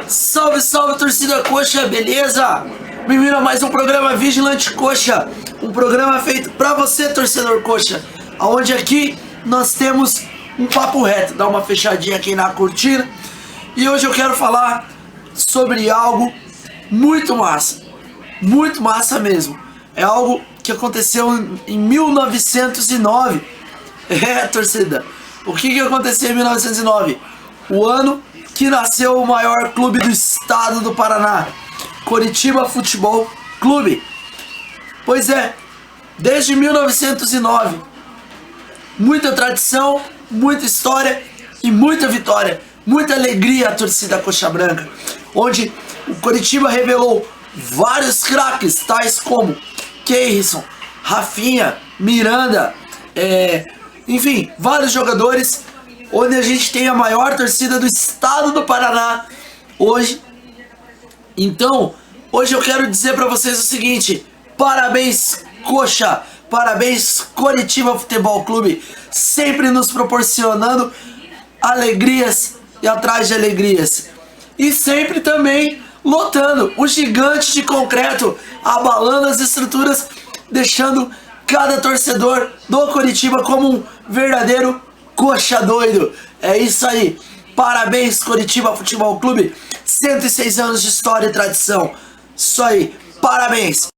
Salve, salve, torcida coxa, beleza? Bem-vindo a mais um programa Vigilante Coxa, um programa feito pra você, torcedor coxa, onde aqui nós temos um papo reto. Dá uma fechadinha aqui na cortina. E hoje eu quero falar sobre algo muito massa mesmo. É algo que aconteceu em 1909. Torcida, o que aconteceu em 1909? O ano que nasceu o maior clube do estado do Paraná, Coritiba Futebol Clube. Pois é, desde 1909, muita tradição, muita história e muita vitória, muita alegria à torcida coxa branca, onde o Coritiba revelou vários craques, tais como Keirson, Rafinha, Miranda, enfim, vários jogadores, onde a gente tem a maior torcida do estado do Paraná hoje. Então, hoje eu quero dizer para vocês o seguinte: parabéns, coxa, parabéns, Coritiba Futebol Clube, sempre nos proporcionando alegrias e atrás de alegrias, e sempre também lotando o gigante de concreto, abalando as estruturas, deixando cada torcedor do Coritiba como um verdadeiro coxa doido. É isso aí, parabéns, Coritiba Futebol Clube, 106 anos de história e tradição. Isso aí, parabéns.